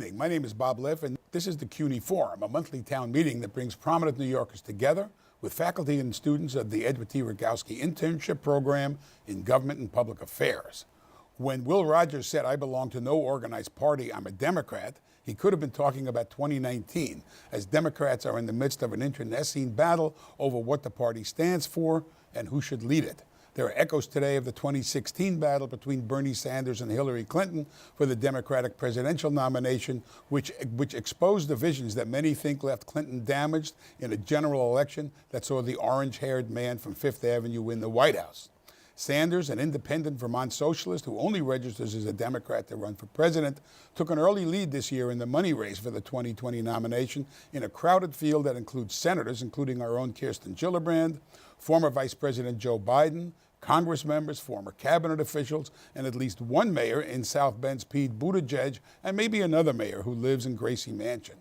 evening. My name is Bob Liff, and this is the CUNY Forum, a monthly town meeting that brings prominent New Yorkers together with faculty and students of the Edward T. Rogowsky Internship Program in Government and Public Affairs. When Will Rogers said, "I belong to no organized party, I'm a Democrat," he could have been talking about 2019, as Democrats are in the midst of an internecine battle over what the party stands for and who should lead it. There are echoes today of the 2016 battle between Bernie Sanders and Hillary Clinton for the Democratic presidential nomination, which exposed divisions that many think left Clinton damaged in a general election that saw the orange-haired man from Fifth Avenue win the White House. Sanders, an independent Vermont socialist who only registers as a Democrat to run for president, took an early lead this year in the money race for the 2020 nomination in a crowded field that includes senators, including our own Kirsten Gillibrand, former Vice President Joe Biden, Congress members, former cabinet officials, and at least one mayor in South Bend's Pete Buttigieg, and maybe another mayor who lives in Gracie Mansion.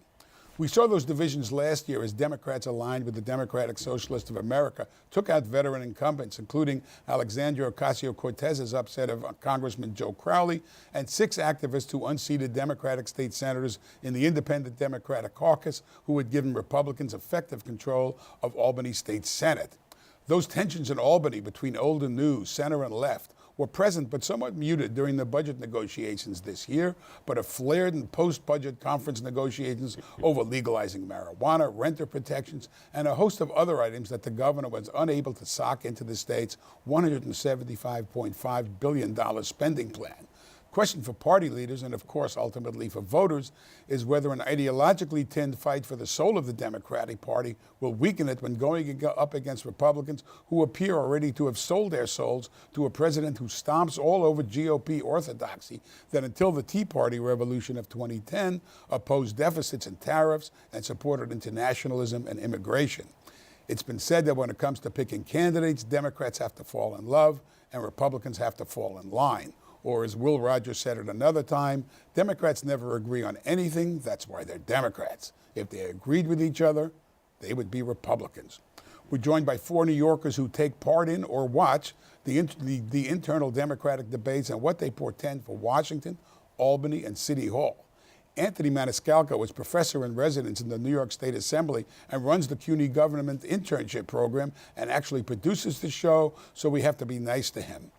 We saw those divisions last year as Democrats aligned with the Democratic Socialists of America took out veteran incumbents, including Alexandria Ocasio-Cortez's upset of Congressman Joe Crowley and 6 activists who unseated Democratic state senators in the Independent Democratic Caucus who had given Republicans effective control of Albany State Senate. Those tensions in Albany between old and new, center and left, were present but somewhat muted during the budget negotiations this year, but have flared in post-budget conference negotiations over legalizing marijuana, renter protections, and a host of other items that the governor was unable to sock into the state's $175.5 billion spending plan. Question for party leaders, and of course ultimately for voters, is whether an ideologically tinned fight for the soul of the Democratic Party will weaken it when going up against Republicans who appear already to have sold their souls to a president who stomps all over GOP orthodoxy that until the Tea Party revolution of 2010 opposed deficits and tariffs and supported internationalism and immigration. It's been said that when it comes to picking candidates, Democrats have to fall in love and Republicans have to fall in line. Or as Will Rogers said at another time, Democrats never agree on anything, that's why they're Democrats. If they agreed with each other, they would be Republicans. We're joined by 4 New Yorkers who take part in or watch the internal Democratic debates and what they portend for Washington, Albany, and City Hall. Anthony Maniscalco is professor in residence in the New York State Assembly and runs the CUNY Government Internship Program and actually produces the show, so we have to be nice to him.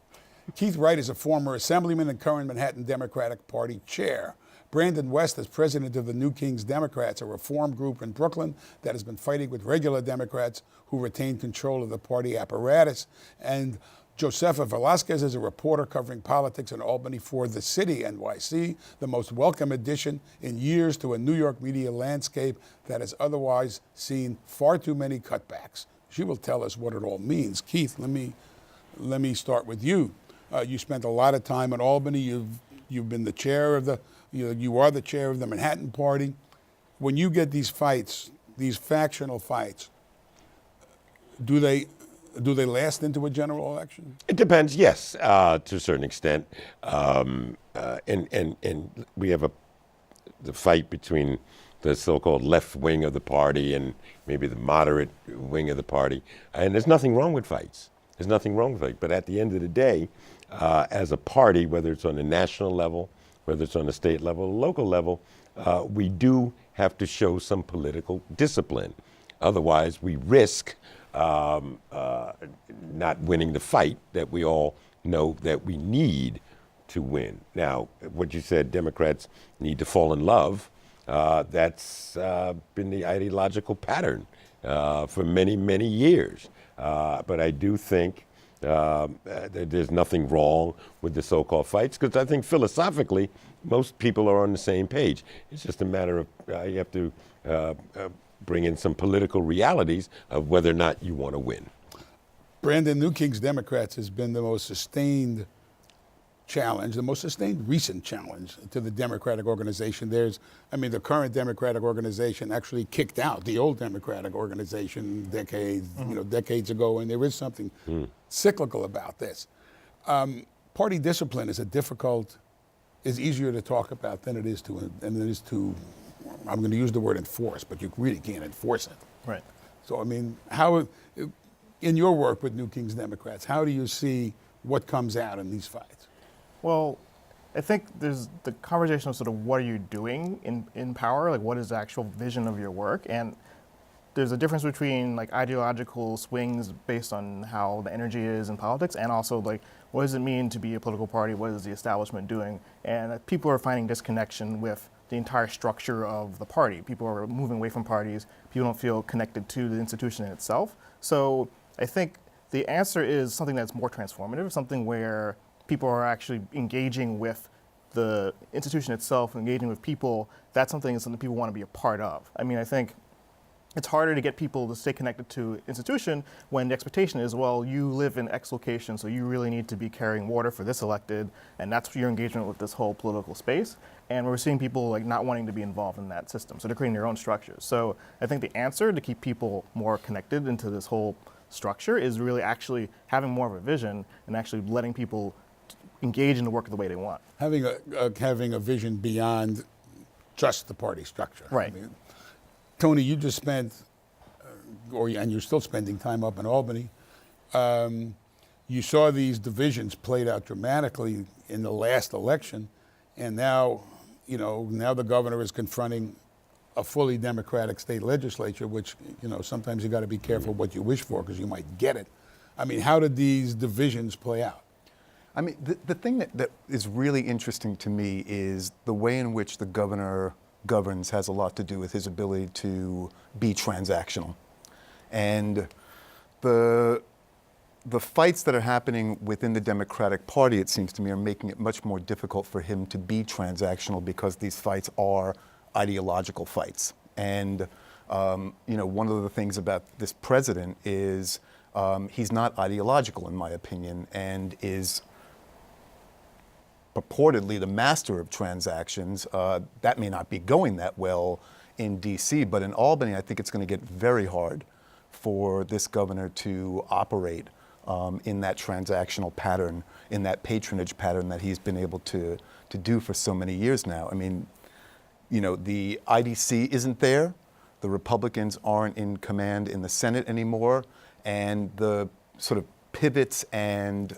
Keith Wright is a former assemblyman and current Manhattan Democratic Party chair. Brandon West is president of the New Kings Democrats, a reform group in Brooklyn that has been fighting with regular Democrats who retain control of the party apparatus. And Josefa Velasquez is a reporter covering politics in Albany for The City NYC, the most welcome addition in years to a New York media landscape that has otherwise seen far too many cutbacks. She will tell us what it all means. Keith, let me start with you. You spent a lot of time in Albany. You've been the chair of you are the chair of the Manhattan Party. When you get these fights, these factional fights, do they last into a general election? It depends. Yes, to a certain extent. And we have the fight between the so-called left wing of the party and maybe the moderate wing of the party. And there's nothing wrong with fights. There's nothing wrong with it. But at the end of the day, as a party, whether it's on a national level, whether it's on a state level, local level, we do have to show some political discipline. Otherwise, we risk not winning the fight that we all know that we need to win. Now, what you said, Democrats need to fall in love, that's been the ideological pattern for many, many years. But I do think there's nothing wrong with the so-called fights, because I think philosophically, most people are on the same page. It's just a matter of you have to bring in some political realities of whether or not you want to win. Brandon, New Kings Democrats has been the most sustained challenge, the most sustained recent challenge to the Democratic organization. The current Democratic organization actually kicked out the old Democratic organization decades ago, and there is something cyclical about this. Party discipline is easier to talk about than it is to, I'm going to use the word enforce, but you really can't enforce it. Right. So, how, in your work with New Kings Democrats, how do you see what comes out in these fights? Well, I think there's the conversation of sort of what are you doing in power, like what is the actual vision of your work, and there's a difference between like ideological swings based on how the energy is in politics, and also like what does it mean to be a political party, what is the establishment doing, and people are finding disconnection with the entire structure of the party. People are moving away from parties, people don't feel connected to the institution in itself. So I think the answer is something that's more transformative, something where people are actually engaging with the institution itself, engaging with people. That's something people want to be a part of. I mean, I think it's harder to get people to stay connected to institution when the expectation is, well, you live in X location, so you really need to be carrying water for this elected, and that's your engagement with this whole political space. And we're seeing people like not wanting to be involved in that system, so they're creating their own structures. So I think the answer to keep people more connected into this whole structure is really actually having more of a vision and actually letting people engage in the work the way they want. Having a vision beyond just the party structure. Right. I mean, Tony, you just spent, and you're still spending time up in Albany. You saw these divisions played out dramatically in the last election, and now, now the governor is confronting a fully Democratic state legislature, which, sometimes you got to be careful what you wish for because you might get it. I mean, how did these divisions play out? I mean, the thing that is really interesting to me is the way in which the governor governs has a lot to do with his ability to be transactional. And the fights that are happening within the Democratic Party, it seems to me, are making it much more difficult for him to be transactional because these fights are ideological fights. And one of the things about this president is he's not ideological, in my opinion, and is purportedly the master of transactions. That may not be going that well in DC, but in Albany, I think it's going to get very hard for this governor to operate in that transactional pattern, in that patronage pattern that he's been able to do for so many years now. I mean, the IDC isn't there, the Republicans aren't in command in the Senate anymore, and the sort of pivots and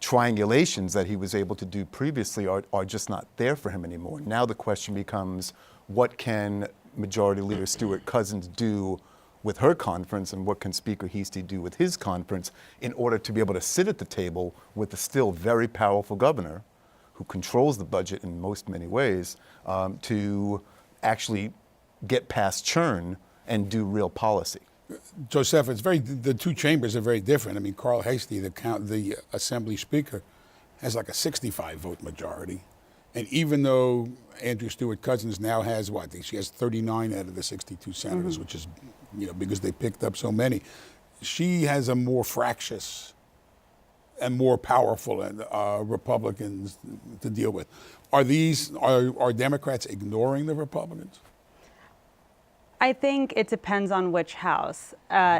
triangulations that he was able to do previously are just not there for him anymore. Now the question becomes, what can Majority Leader Stewart Cousins do with her conference, and what can Speaker Heastie do with his conference in order to be able to sit at the table with the still very powerful governor who controls the budget in many ways, to actually get past churn and do real policy. Joseph, the two chambers are very different. I mean, Carl Hastie, the Assembly Speaker, has like a 65 vote majority. And even though Andrew Stewart Cousins now has, she has 39 out of the 62 senators, which is, because they picked up so many. She has a more fractious and more powerful Republicans to deal with. Are Democrats ignoring the Republicans? I think it depends on which house.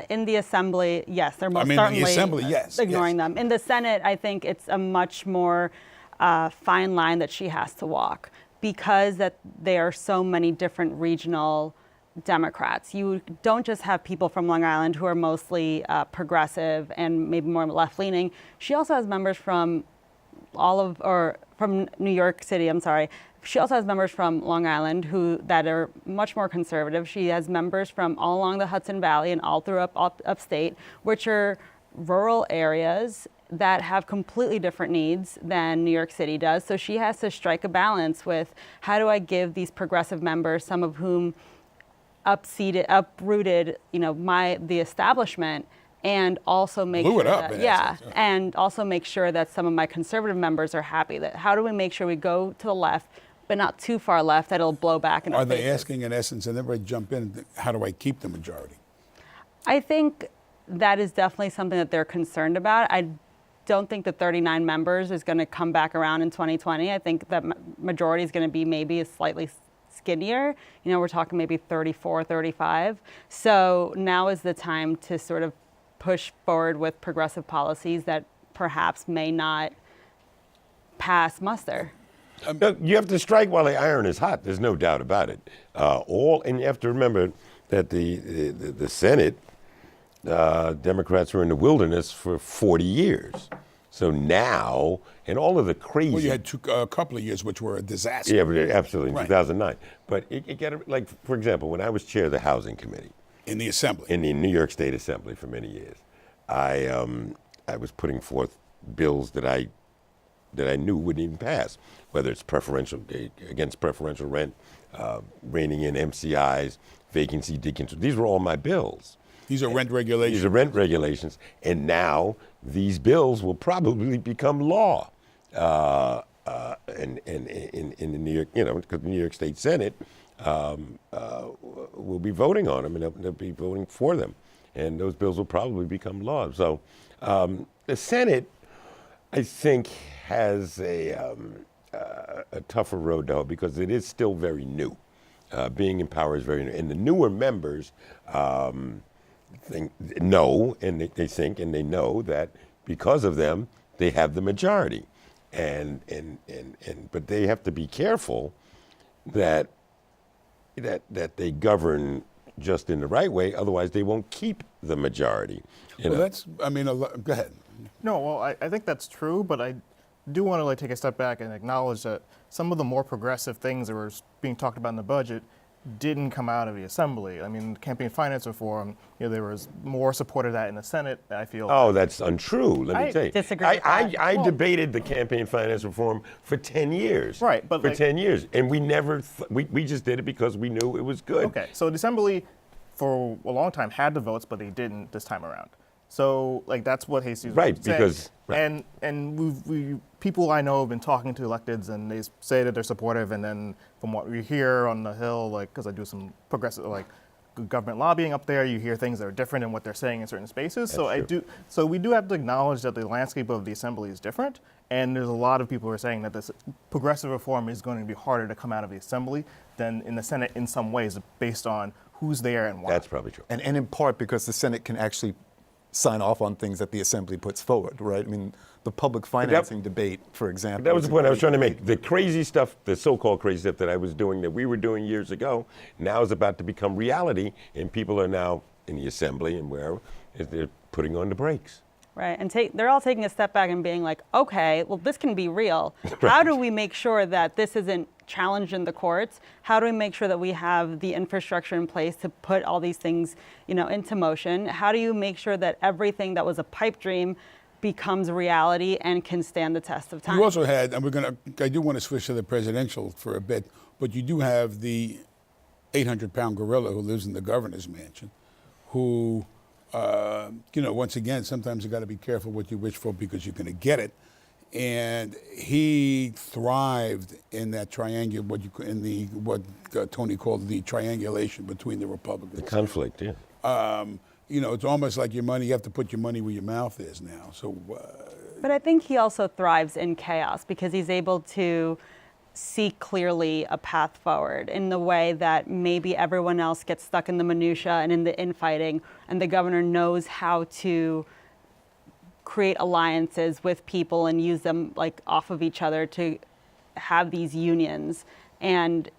In the Assembly, yes, they're most certainly in the Assembly, yes, ignoring them. In the Senate, I think it's a much more fine line that she has to walk because that there are so many different regional Democrats. You don't just have people from Long Island who are mostly progressive and maybe more left-leaning. She also has members from from New York City, She also has members from Long Island that are much more conservative. She has members from all along the Hudson Valley and all through upstate, which are rural areas that have completely different needs than New York City does. So she has to strike a balance with how do I give these progressive members, some of whom uprooted, the establishment, and also make Blew sure it up, that, in yeah, essence, and also make sure that some of my conservative members are happy. That how do we make sure we go to the left, but not too far left that it'll blow back in our Are they faces? asking, in essence, and everybody jump in, how do I keep the majority? I think that is definitely something that they're concerned about. I don't think the 39 members is going to come back around in 2020. I think that majority is going to be maybe a slightly skinnier. We're talking maybe 34, 35. So now is the time to sort of push forward with progressive policies that perhaps may not pass muster. You have to strike while the iron is hot. There's no doubt about it. And you have to remember that the Senate, Democrats were in the wilderness for 40 years. So now, and all of the crazy. Well, you had a couple of years which were a disaster. Yeah, but absolutely, in Right. 2009. But it got, like, for example, when I was chair of the Housing Committee In the assembly. in the New York State Assembly for many years, I was putting forth bills that I knew wouldn't even pass, whether it's against preferential rent, reining in MCIs, vacancy decontrol. These were all my bills. These are rent regulations. These are rent regulations, and now these bills will probably become law. In the New York, because the New York State Senate will be voting on them, and they'll be voting for them, and those bills will probably become law. So the Senate, I think, has a tougher road to hoe because it is still very new. Being in power is very new, and the newer members know, and they think and they know that because of them, they have the majority, but they have to be careful that they govern just in the right way. Otherwise, they won't keep the majority. Well, that's, I mean, go ahead. No, well, I think that's true, but I do want to take a step back and acknowledge that some of the more progressive things that were being talked about in the budget didn't come out of the assembly. I mean, campaign finance reform, there was more support of that in the Senate, I feel. Oh, that's untrue. Let me tell you. disagree with that. I debated the campaign finance reform for 10 years. Right, but for like, 10 years, and we never we just did it because we knew it was good. Okay, so the assembly for a long time had the votes, but they didn't this time around. So like that's what Jesus was Right, saying. because right. and people I know have been talking to electeds, and they say that they're supportive, and then from what we hear on the Hill, like because I do some progressive like government lobbying up there, you hear things that are different in what they're saying in certain spaces. So we do have to acknowledge that the landscape of the assembly is different, and there's a lot of people who are saying that this progressive reform is going to be harder to come out of the assembly than in the Senate in some ways, based on who's there and why. That's probably true. And in part because the Senate can actually sign off on things that the Assembly puts forward, right? I mean, the public financing debate, for example. That was the point I was trying to make. The crazy stuff, the so-called crazy stuff that I was doing, that we were doing years ago, now is about to become reality, and people are now in the Assembly and wherever, they're putting on the brakes. Right, and they're all taking a step back and being like, okay, well, this can be real. How do we make sure that this isn't challenged in the courts? How do we make sure that we have the infrastructure in place to put all these things, into motion? How do you make sure that everything that was a pipe dream becomes reality and can stand the test of time? You also had, and I do want to switch to the presidential for a bit, but you do have the 800-pound gorilla who lives in the governor's mansion, who, once again, sometimes you got to be careful what you wish for because you're going to get it. And he thrived in that triangle, what Tony called the triangulation between the Republicans. The conflict, yeah. It's almost like your money. You have to put your money where your mouth is now. So. But I think he also thrives in chaos because he's able to see clearly a path forward in the way that maybe everyone else gets stuck in the minutia and in the infighting, and the governor knows how to create alliances with people and use them like off of each other to have these unions. And,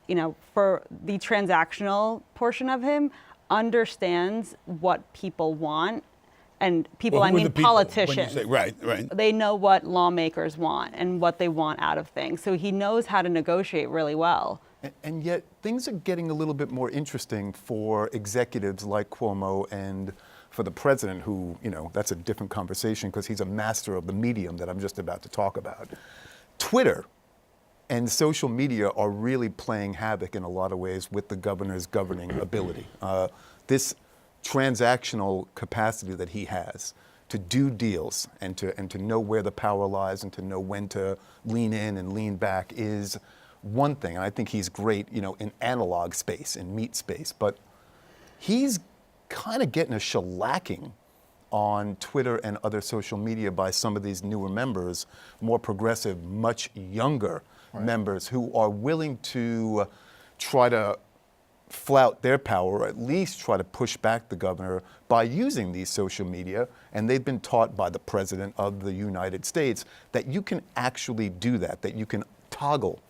for the transactional portion of him, understands what people want. And people, Well, I who are mean the people? When you politicians. say- right. They know what lawmakers want and what they want out of things. So he knows how to negotiate really well. And yet things are getting a little bit more interesting for executives like Cuomo and for the president, who, that's a different conversation because he's a master of the medium that I'm just about to talk about. Twitter and social media are really playing havoc in a lot of ways with the governor's governing ability. This transactional capacity that he has to do deals and to know where the power lies and to know when to lean in and lean back is one thing. And I think he's great, in analog space, in meat space. But he's kind of getting a shellacking on Twitter and other social media by some of these newer members, more progressive, much younger members who are willing to try to flout their power, or at least try to push back the governor by using these social media. And they've been taught by the President of the United States that you can actually do that you can toggle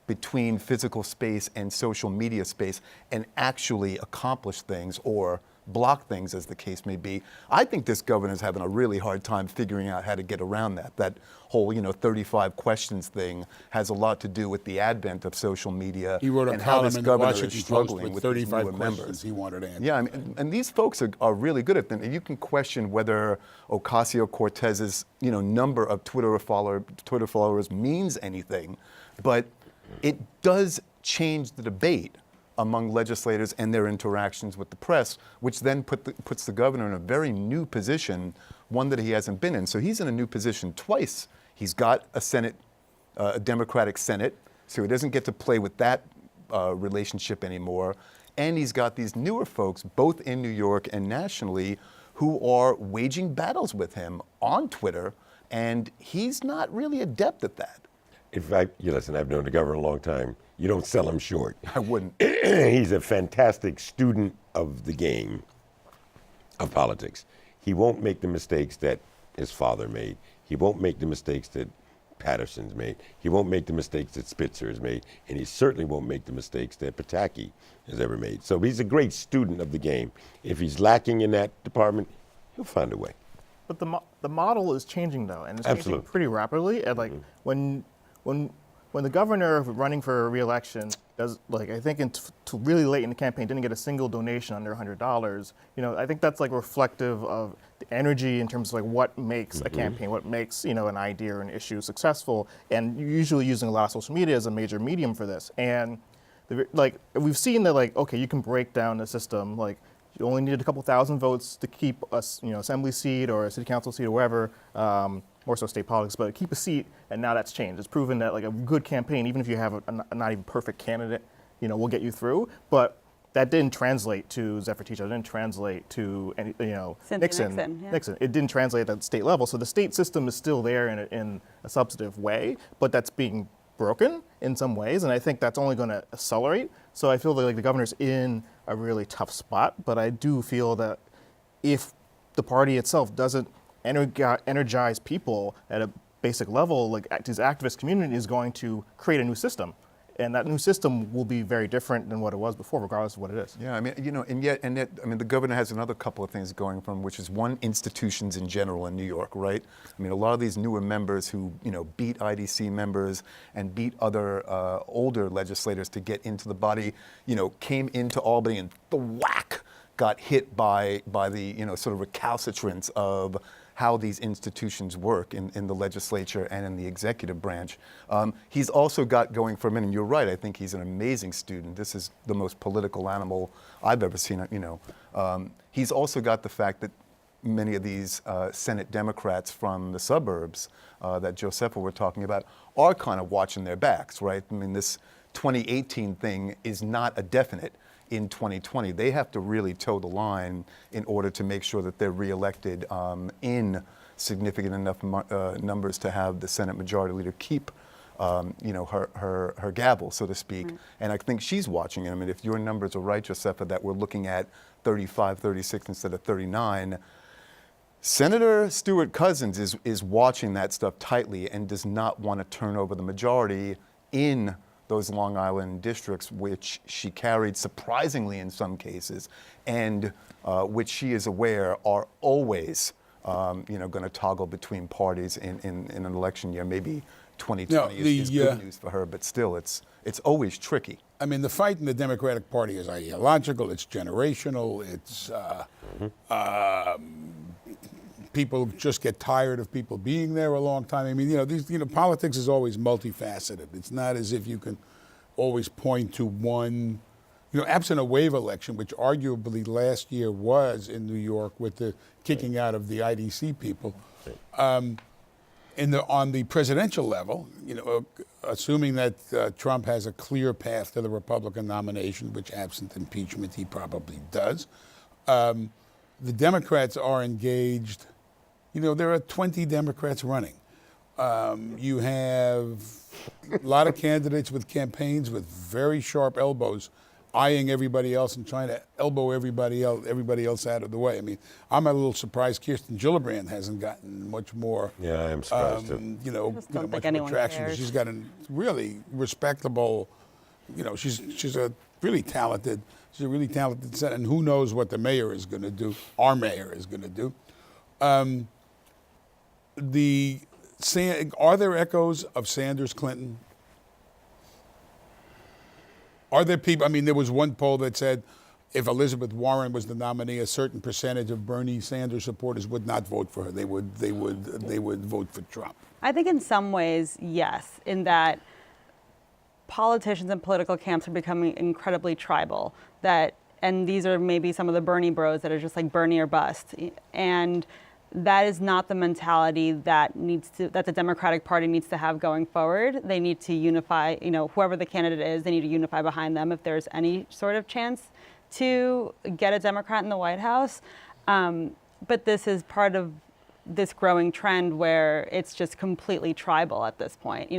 between physical space and social media space and actually accomplish things or block things, as the case may be. I think this governor's having a really hard time figuring out how to get around that. That whole, 35 questions thing has a lot to do with the advent of social media. He wrote a and how column this in the governor Washington is Post struggling with with these 35 newer questions members. he wanted answered. Yeah, I mean, and these folks are really good at them. And you can question whether Ocasio-Cortez's number of Twitter followers means anything, but it does change the debate among legislators and their interactions with the press, which then puts the governor in a very new position, one that he hasn't been in. So he's in a new position twice. He's got a Senate, a Democratic Senate, so he doesn't get to play with that relationship anymore. And he's got these newer folks, both in New York and nationally, who are waging battles with him on Twitter, and he's not really adept at that. Listen, I've known the governor a long time. You don't sell him short. I wouldn't. He's a fantastic student of the game of politics. He won't make the mistakes that his father made. He won't make the mistakes that Patterson's made. He won't make the mistakes that Spitzer has made. And he certainly won't make the mistakes that Pataki has ever made. So he's a great student of the game. If he's lacking in that department, he'll find a way. But the model is changing though, and it's changing Absolutely. pretty rapidly. And like when the governor running for re-election does, like, I think until really late in the campaign didn't get a single donation under $100. I think that's like reflective of the energy in terms of like what makes a campaign, what makes an idea or an issue successful, and you're usually using a lot of social media as a major medium for this. And we've seen that, like, okay, you can break down the system. Like, you only needed a couple thousand votes to keep a assembly seat or a city council seat or wherever, more so state politics, but keep a seat, and now that's changed. It's proven that like a good campaign, even if you have a not even perfect candidate, will get you through. But that didn't translate to Zephyr Teachout. It didn't translate to Nixon. Yeah. Nixon. It didn't translate at the state level. So the state system is still there in a substantive way, but that's being broken in some ways, and I think that's only going to accelerate. So I feel like the governor's in a really tough spot, but I do feel that if the party itself doesn't energize people at a basic level, like this activist community is going to create a new system. And that new system will be very different than what it was before, regardless of what it is. Yeah, I mean, and yet, I mean, the governor has another couple of things going from, which is one, institutions in general in New York, right? I mean, a lot of these newer members who, beat IDC members and beat other older legislators to get into the body, came into Albany and thwack got hit by the, sort of recalcitrance of how these institutions work in the legislature and in the executive branch. He's also got going for a minute, and you're right, I think he's an amazing student. This is the most political animal I've ever seen, He's also got the fact that many of these Senate Democrats from the suburbs that Josepha were talking about are kind of watching their backs, right? I mean, this 2018 thing is not a definite. In 2020, they have to really toe the line in order to make sure that they're reelected in significant enough numbers to have the Senate Majority Leader keep, her gavel, so to speak. Right. And I think she's watching it. I mean, if your numbers are right, Josepha, that we're looking at 35, 36 instead of 39. Senator Stewart Cousins is watching that stuff tightly and does not want to turn over the majority in those Long Island districts, which she carried surprisingly in some cases, and which she is aware are always, going to toggle between parties in an election year. Maybe 2020 is good news for her, but still, it's always tricky. I mean, the fight in the Democratic Party is ideological. It's generational. It's people just get tired of people being there a long time. I mean, politics is always multifaceted. It's not as if you can always point to one, absent a wave election, which arguably last year was in New York with the kicking out of the IDC people. On the presidential level, assuming that Trump has a clear path to the Republican nomination, which absent impeachment he probably does, the Democrats are engaged. There are 20 Democrats running. You have a lot of candidates with campaigns with very sharp elbows, eyeing everybody else and trying to elbow everybody else out of the way. I mean, I'm a little surprised Kirsten Gillibrand hasn't gotten much more. Yeah, I am surprised too. Much more traction. Cares. She's got a really respectable. She's a really talented She's a really talented senator, and who knows what the mayor is going to do, our mayor is going to do. Are there echoes of Sanders Clinton? Are there people, I mean, there was one poll that said if Elizabeth Warren was the nominee, a certain percentage of Bernie Sanders supporters would not vote for her. They would vote for Trump. I think in some ways, yes, in that politicians and political camps are becoming incredibly tribal. And these are maybe some of the Bernie bros that are just like Bernie or bust. And that is not the mentality that the Democratic Party needs to have going forward. They need to unify, whoever the candidate is, they need to unify behind them if there's any sort of chance to get a Democrat in the White House. But this is part of this growing trend where it's just completely tribal at this point.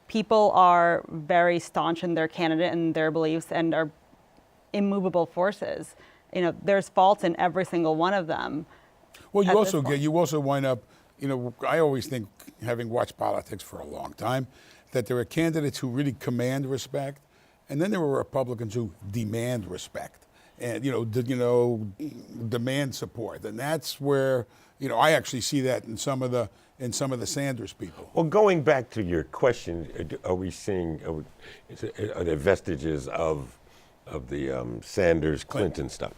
People are very staunch in their candidate and their beliefs and are immovable forces. There's faults in every single one of them. Well, you also wind up, I always think, having watched politics for a long time, that there are candidates who really command respect, and then there are Republicans who demand respect and, demand support. And that's where, I actually see that in some of the Sanders people. Well, going back to your question, are we seeing, are there vestiges of the Sanders Clinton stuff?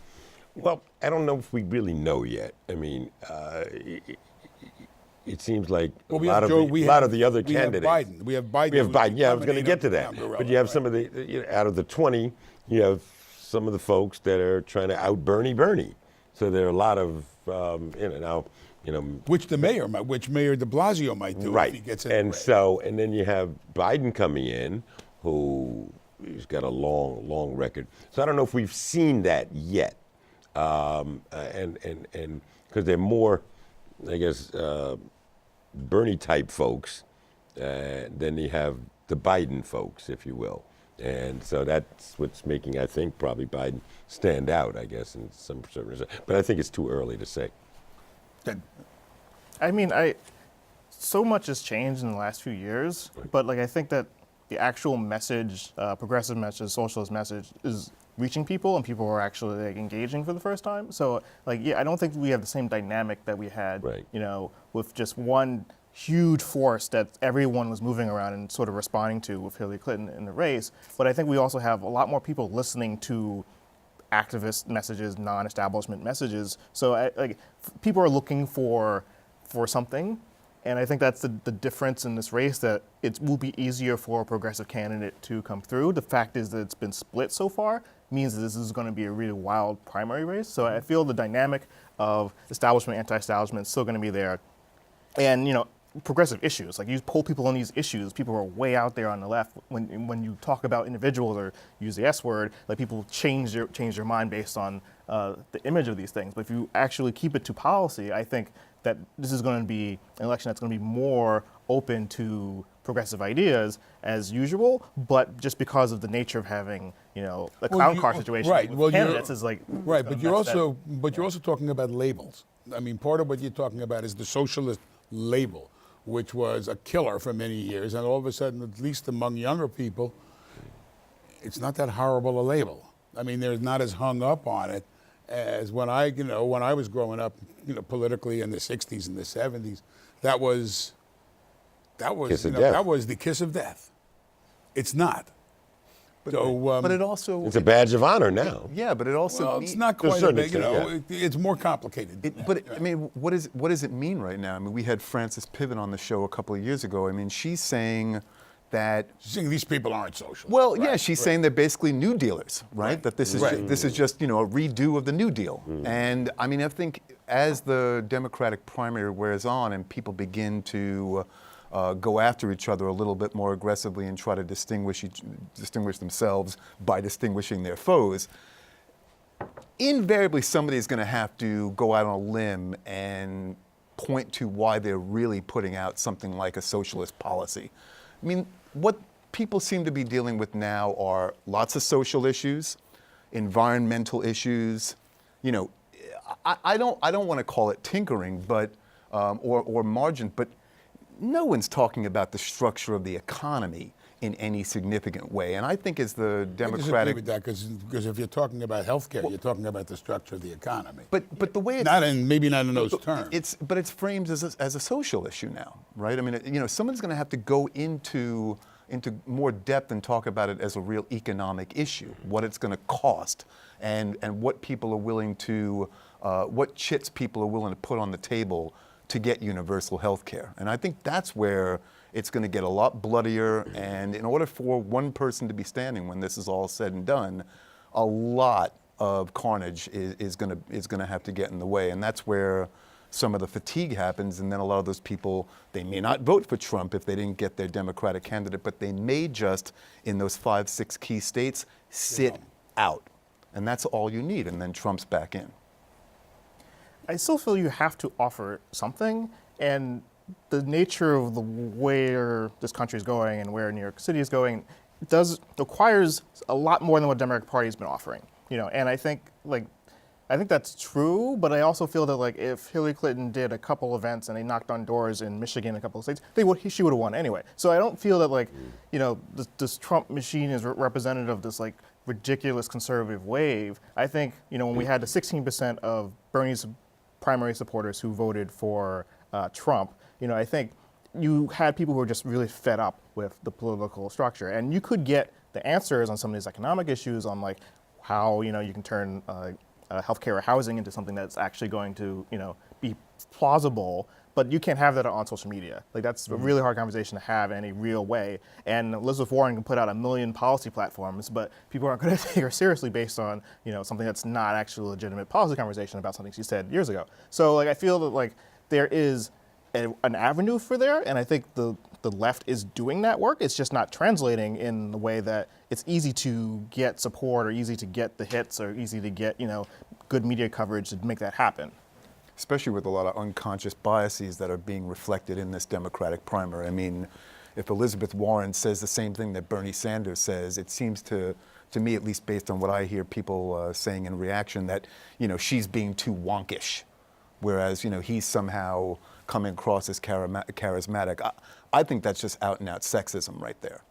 Well, I don't know if we really know yet. I mean, it seems like a lot of the other candidates. We have Biden. Yeah, I was going to get to that. But you have some of the, out of the 20, you have some of the folks that are trying to out Bernie. So there are a lot of, which Mayor de Blasio might do if he gets in. And then you have Biden coming in, who's got a long record. So I don't know if we've seen that yet. And because they're more, I guess, Bernie type folks, than you have the Biden folks, if you will. And so that's what's making, I think, probably Biden stand out, I guess, in some certain respect. But I think it's too early to say. I mean, so much has changed in the last few years, but I think that the actual message, progressive message, socialist message, is reaching people, and people are actually engaging for the first time. So I don't think we have the same dynamic that we had, with just one huge force that everyone was moving around and sort of responding to with Hillary Clinton in the race. But I think we also have a lot more people listening to activist messages, non-establishment messages. So people are looking for something. And I think that's the difference in this race, that it will be easier for a progressive candidate to come through. The fact is that it's been split so far means that this is going to be a really wild primary race. So I feel the dynamic of establishment, anti-establishment is still going to be there. And, progressive issues, you poll people on these issues, people are way out there on the left. When you talk about individuals or use the S word, people change their mind based on the image of these things. But if you actually keep it to policy, I think that this is going to be an election that's going to be more open to progressive ideas as usual, but just because of the nature of having, a clown car situation with candidates is right. But you're also talking about labels. I mean, part of what you're talking about is the socialist label, which was a killer for many years, and all of a sudden, at least among younger people, it's not that horrible a label. I mean, they're not as hung up on it as when I was growing up, politically in the '60s and the '70s. That was the kiss of death. It's not. But it also... It's a badge of honor now. Yeah, but it also... it's not quite a big, it's more complicated. I mean, what does it mean right now? I mean, we had Frances Piven on the show a couple of years ago. I mean, she's saying that... She's saying these people aren't socialists. Well, yeah, she's saying they're basically New Dealers, right? That this is just, a redo of the New Deal. And, I mean, I think as the Democratic primary wears on and people begin to... go after each other a little bit more aggressively and try to distinguish themselves by distinguishing their foes, invariably somebody's going to have to go out on a limb and point to why they're really putting out something like a socialist policy. I mean, what people seem to be dealing with now are lots of social issues, environmental issues. I don't want to call it tinkering, but or margin, but no one's talking about the structure of the economy in any significant way. And I think as the I disagree Democratic, with that because if you're talking about healthcare, you're talking about the structure of the economy. but the way it's Maybe not in those terms. it's framed as a social issue now, right? I mean, you know, someone's going to have to go into more depth and talk about it as a real economic issue, what it's going to cost, and what people are willing to, what chits people are willing to put on the table to get universal health care. And I think that's where it's going to get a lot bloodier. And in order for one person to be standing when this is all said and done, a lot of carnage is going to have to get in the way. And that's where some of the fatigue happens. And then a lot of those people, they may not vote for Trump if they didn't get their Democratic candidate, but they may just, in those 5-6 key states, sit out. And that's all you need. And then Trump's back in. I still feel you have to offer something, and the nature of the where this country is going and where New York City is going requires a lot more than what the Democratic Party has been offering. You know, and I think that's true, but I also feel that like if Hillary Clinton did a couple events and they knocked on doors in Michigan and a couple of states, she would have won anyway. So I don't feel that like, you know, this Trump machine is representative of this like ridiculous conservative wave. I think, you know, when we had the 16% of Bernie's primary supporters who voted for Trump, you know, I think you had people who were just really fed up with the political structure, and you could get the answers on some of these economic issues on like how, you know, you can turn healthcare or housing into something that's actually going to, you know, be plausible, but you can't have that on social media. Like that's a really hard conversation to have in any real way. And Elizabeth Warren can put out 1 million policy platforms, but people aren't going to take her seriously based on, you know, something that's not actually a legitimate policy conversation about something she said years ago. So like I feel that like there is an avenue for there, and I think the left is doing that work. It's just not translating in the way that it's easy to get support or easy to get the hits or easy to get, you know, good media coverage to make that happen. Especially with a lot of unconscious biases that are being reflected in this Democratic primary. I mean, if Elizabeth Warren says the same thing that Bernie Sanders says, it seems to me, at least based on what I hear people saying in reaction, that, you know, she's being too wonkish, whereas, you know, he's somehow coming across as charismatic. I think that's just out and out sexism right there.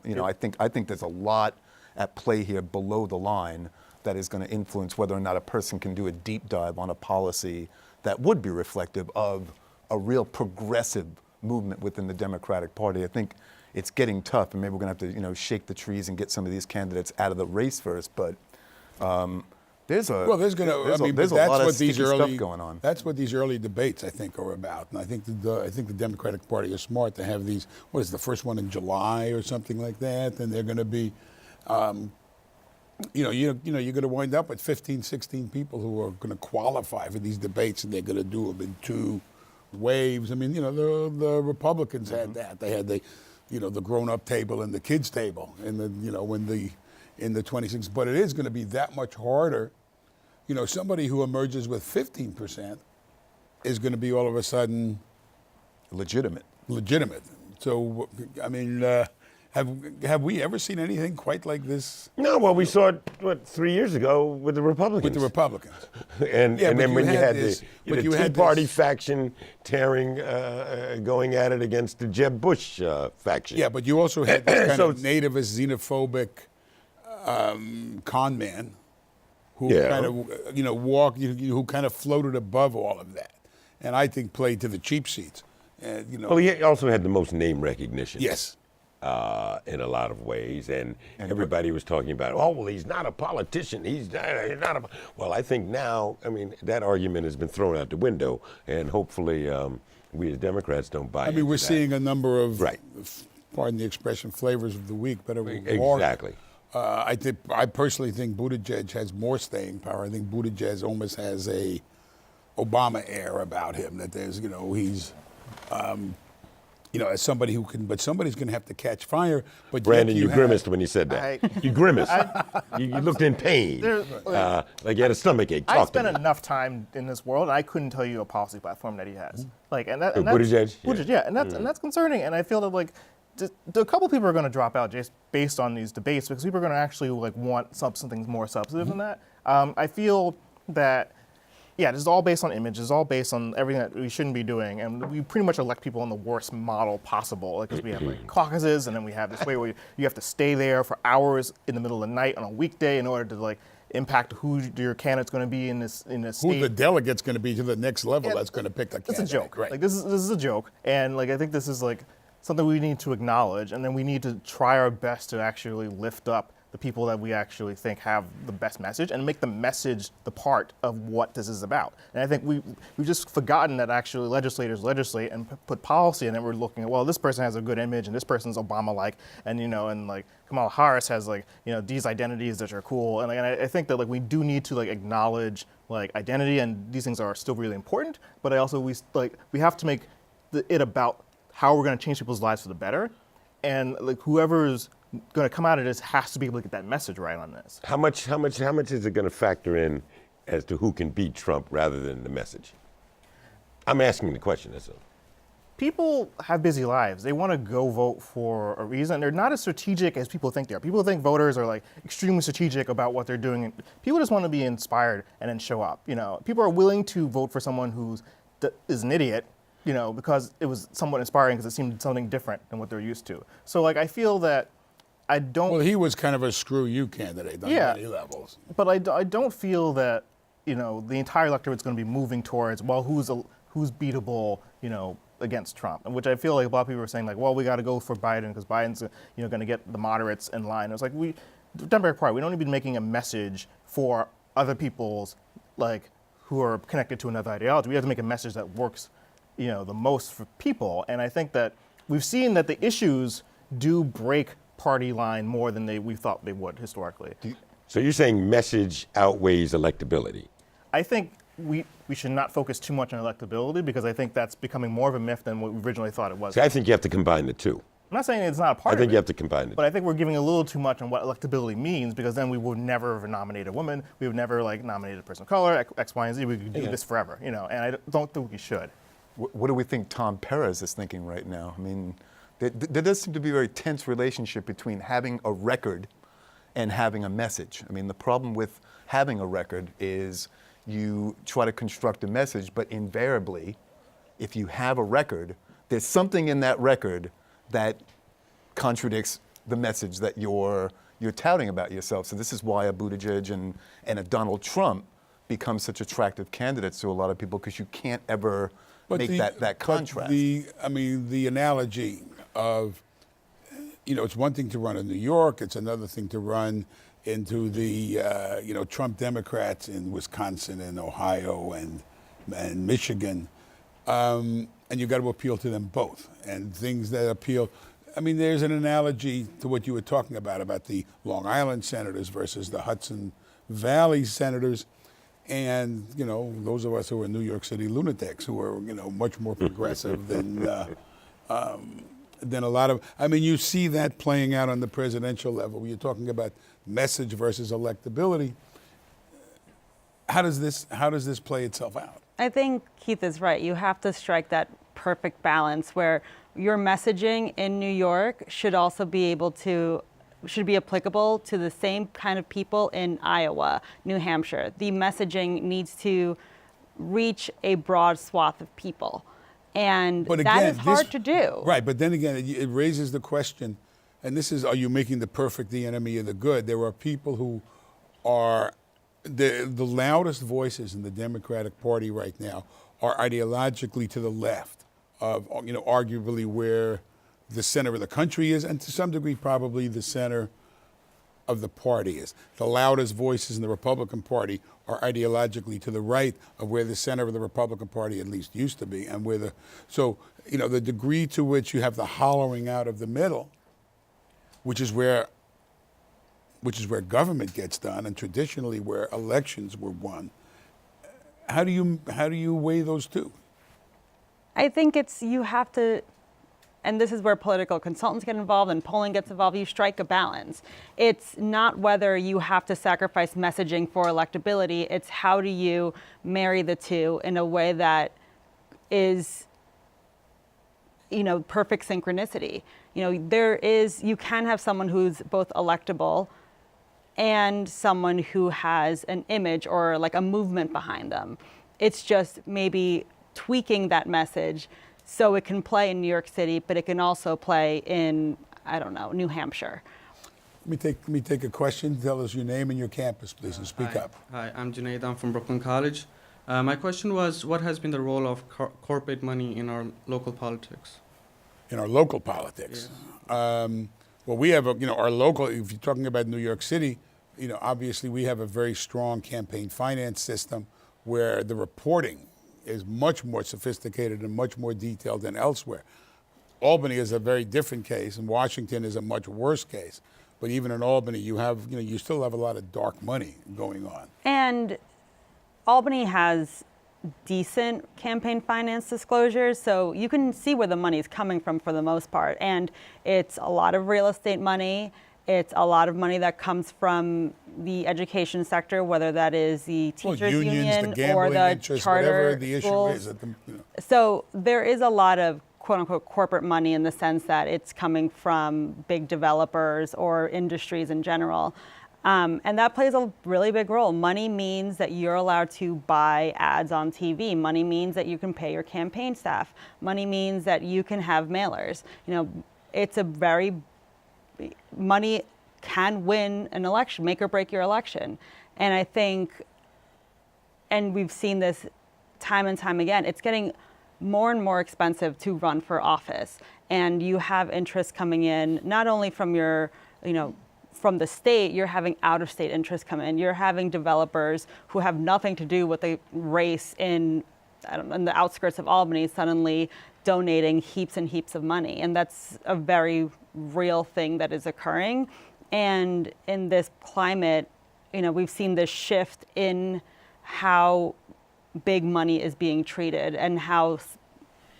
You know, I think there's a lot at play here below the line that is going to influence whether or not a person can do a deep dive on a policy that would be reflective of a real progressive movement within the Democratic Party. I think it's getting tough, and maybe we're going to have to, you know, shake the trees and get some of these candidates out of the race first. But there's a lot of sticky stuff going on. That's what these early debates, I think, are about. And I think the Democratic Party is smart to have these. What is the first one in July or something like that? And they're going to be. You're going to wind up with 15, 16 people who are going to qualify for these debates, and they're going to do them in 2 waves. I mean, you know, the Republicans had that. They had the grown-up table and the kids table in the 26. But it is going to be that much harder. You know, somebody who emerges with 15% is going to be all of a sudden legitimate. So, I mean. Have we ever seen anything quite like this? No, well, we saw it, 3 years ago with the Republicans. With the Republicans. and then when you had the Tea-Party faction going at it against the Jeb Bush faction. Yeah, but you also had this kind of nativist, xenophobic con man who kind of, you know, who kind of floated above all of that. And I think played to the cheap seats. You know. Well, he also had the most name recognition. Yes. In a lot of ways, and everybody was talking about, oh, well, he's not a politician. He's not a. Well, I think now, I mean, that argument has been thrown out the window, and hopefully we as Democrats don't buy into that. I mean, we're seeing a number of, pardon the expression, flavors of the week. Exactly. I personally think Buttigieg has more staying power. I think Buttigieg almost has a Obama air about him, that there's, you know, he's... you know, as somebody who can, but somebody's going to have to catch fire. But Brandon, you grimaced when you said that. You grimaced. You looked in pain, like you had a stomachache. I spent enough time in this world, and I couldn't tell you a policy platform that he has. Buttigieg? Buttigieg, and that's concerning. And I feel that like a couple people are going to drop out just based on these debates because people are going to actually like want something more substantive than that. I feel that Yeah, this is all based on image. This is all based on everything that we shouldn't be doing, and we pretty much elect people in the worst model possible. Because we have like caucuses, and then we have this way where you have to stay there for hours in the middle of the night on a weekday in order to like impact who your candidate's going to be in this Who state. the delegate's going to be to the next level that's going to pick a candidate. It's a joke. Right. Like this is a joke, and like I think this is like something we need to acknowledge, and then we need to try our best to actually lift up the people that we actually think have the best message and make the message the part of what this is about. And I think we've just forgotten that actually legislators legislate and put policy, and then we're looking at, well, this person has a good image and this person's Obama-like, and and like Kamala Harris has like these identities that are cool, and I think that like we do need to like acknowledge like identity, and these things are still really important. But we have to make it about how we're going to change people's lives for the better, and like whoever's going to come out of this has to be able to get that message right on this. How much is it going to factor in as to who can beat Trump rather than the message? I'm asking the question. That's all. People have busy lives. They want to go vote for a reason. They're not as strategic as people think they are. People think voters are like extremely strategic about what they're doing. People just want to be inspired and then show up. People are willing to vote for someone is an idiot, because it was somewhat inspiring because it seemed something different than what they're used to. So like I feel that I don't. Well, he was kind of a screw you candidate on many levels. But I don't feel that the entire electorate's going to be moving towards who's beatable against Trump, and which I feel like a lot of people are saying like, well, we got to go for Biden because Biden's going to get the moderates in line. It's like the Democratic Party, we don't need to be making a message for other people's like who are connected to another ideology. We have to make a message that works the most for people, and I think that we've seen that the issues do break party line more than we thought they would historically. So you're saying message outweighs electability? I think we should not focus too much on electability because I think that's becoming more of a myth than what we originally thought it was. See, I think you have to combine the two. I'm not saying it's not a part of it. I think you have to combine it. But I think we're giving a little too much on what electability means because then we would never nominate a woman. We would never nominate a person of color, X, Y, and Z. We could do this forever, and I don't think we should. What do we think Tom Perez is thinking right now? I mean, there does seem to be a very tense relationship between having a record and having a message. I mean, the problem with having a record is you try to construct a message, but invariably, if you have a record, there's something in that record that contradicts the message that you're touting about yourself. So this is why a Buttigieg and a Donald Trump become such attractive candidates to a lot of people because you can't ever make that contrast. The analogy of, it's one thing to run in New York, it's another thing to run into the, Trump Democrats in Wisconsin and Ohio and Michigan. And you've got to appeal to them both. And things that appeal, there's an analogy to what you were talking about the Long Island senators versus the Hudson Valley senators. And, those of us who are New York City lunatics who are, much more progressive than a lot of, you see that playing out on the presidential level. You're talking about message versus electability. How does this play itself out? I think Keith is right. You have to strike that perfect balance where your messaging in New York should be applicable to the same kind of people in Iowa, New Hampshire. The messaging needs to reach a broad swath of people. And that is hard to do. Right, but then again, it raises the question, and this is, are you making the perfect the enemy of the good? There are people who are, the loudest voices in the Democratic Party right now are ideologically to the left of, arguably where the center of the country is, and to some degree probably the center of the party is. The loudest voices in the Republican Party are ideologically to the right of where the center of the Republican Party at least used to be, and the degree to which you have the hollowing out of the middle, which is where government gets done, and traditionally where elections were won. How do you weigh those two? I think you have to. And this is where political consultants get involved and polling gets involved. You strike a balance. It's not whether you have to sacrifice messaging for electability. It's how do you marry the two in a way that is, perfect synchronicity. You can have someone who's both electable and someone who has an image or like a movement behind them. It's just maybe tweaking that message so it can play in New York City, but it can also play in, I don't know, New Hampshire. Let me take a question. Tell us your name and your campus, please, and speak Hi. up. Hi, I'm Junaid. I'm from Brooklyn College. My question was, what has been the role of corporate money in our local politics? In our local politics. Well, we have our local. If you're talking about New York City, obviously we have a very strong campaign finance system where the reporting is much more sophisticated and much more detailed than elsewhere. Albany is a very different case, and Washington is a much worse case. But even in Albany, you still have a lot of dark money going on. And Albany has decent campaign finance disclosures, so you can see where the money is coming from for the most part. And it's a lot of real estate money. It's a lot of money that comes from the education sector, whether that is the teachers unions, union the gambling or the interests, charter whatever the schools. issue is. So there is a lot of quote unquote corporate money in the sense that it's coming from big developers or industries in general. And that plays a really big role. Money means that you're allowed to buy ads on TV. Money means that you can pay your campaign staff. Money means that you can have mailers. Money can win an election, make or break your election. And I think, and we've seen this time and time again, it's getting more and more expensive to run for office. And you have interest coming in, not only from from the state, you're having out-of-state interest come in. You're having developers who have nothing to do with the race in the outskirts of Albany suddenly donating heaps and heaps of money. And that's a very real thing that is occurring. And in this climate, we've seen this shift in how big money is being treated and how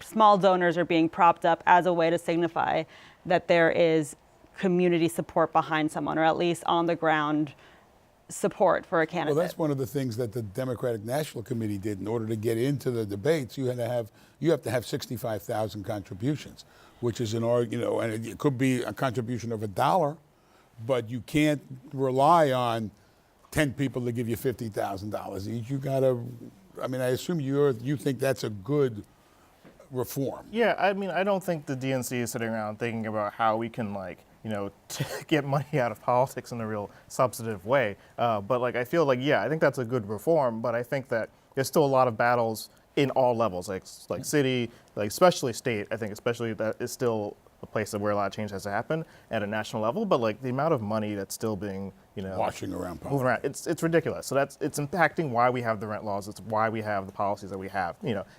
small donors are being propped up as a way to signify that there is community support behind someone, or at least on the ground support for a candidate. Well, that's one of the things that the Democratic National Committee did. In order to get into the debates, you have to have 65,000 contributions, which is and it could be a contribution of $1, but you can't rely on 10 people to give you $50,000 each. You got to. I assume you think that's a good reform. Yeah, I don't think the DNC is sitting around thinking about how we can get money out of politics in a real substantive way. But I feel I think that's a good reform. But I think that there's still a lot of battles in all levels, like city, especially state. I think especially that is still a place where a lot of change has to happen at a national level. But the amount of money that's still being washing around, moving around, it's ridiculous. So it's impacting why we have the rent laws. It's why we have the policies that we have.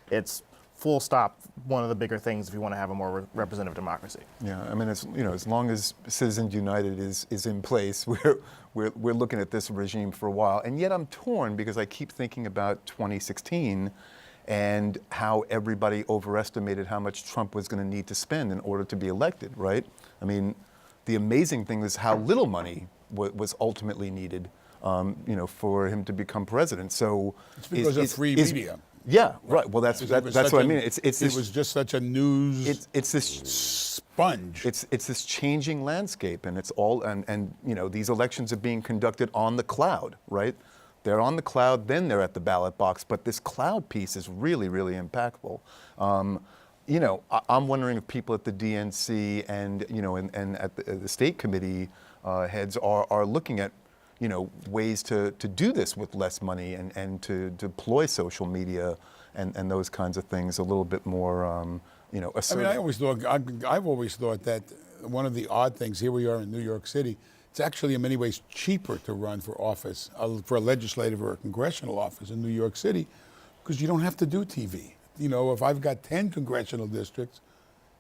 It's full stop one of the bigger things if you want to have a more representative democracy. Yeah, as long as Citizens United is in place, we're looking at this regime for a while. And yet I'm torn because I keep thinking about 2016 and how everybody overestimated how much Trump was going to need to spend in order to be elected, right? The amazing thing is how little money was ultimately needed, for him to become president. So it's because of free media. Yeah, right. Well, that's what I mean. It was just such a news. It's this sponge. It's this changing landscape, and it's all and these elections are being conducted on the cloud, right? They're on the cloud, then they're at the ballot box. But this cloud piece is really, really impactful. I'm wondering if people at the DNC and at the state committee heads are looking at ways to do this with less money and to deploy social media and those kinds of things a little bit more, assertive. I've always thought that one of the odd things, here we are in New York City, it's actually in many ways cheaper to run for office, for a legislative or a congressional office in New York City, because you don't have to do TV. If I've got 10 congressional districts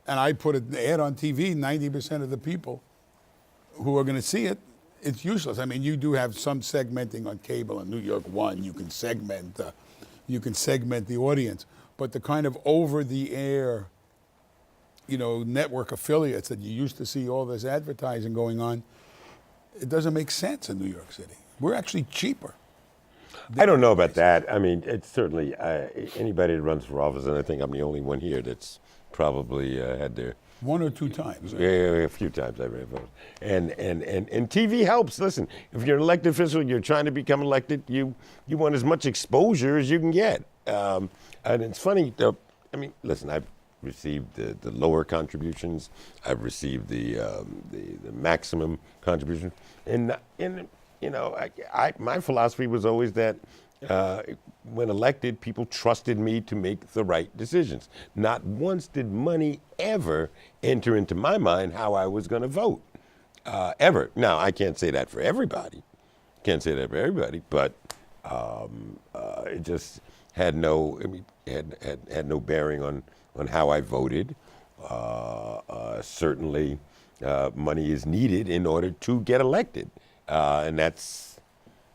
and I put an ad on TV, 90% of the people who are going to see it, it's useless. You do have some segmenting on cable in New York One. You can segment the audience, but the kind of over-the-air, network affiliates that you used to see all this advertising going on, it doesn't make sense in New York City. We're actually cheaper. I don't know about that. It's certainly anybody that runs for office, and I think I'm the only one here that's probably had their. One or two times. Right? Yeah, a few times I read vote. And TV helps. Listen, if you're an elected official, you're trying to become elected, you want as much exposure as you can get. And it's funny, I mean, listen, I've received the lower contributions. I've received the maximum contribution. And you know, my philosophy was always that when elected, people trusted me to make the right decisions. Not once did money ever enter into my mind how I was going to vote, ever. Now, I can't say that for everybody. But it just had no, I mean, had no bearing on how I voted. Certainly, money is needed in order to get elected, and that's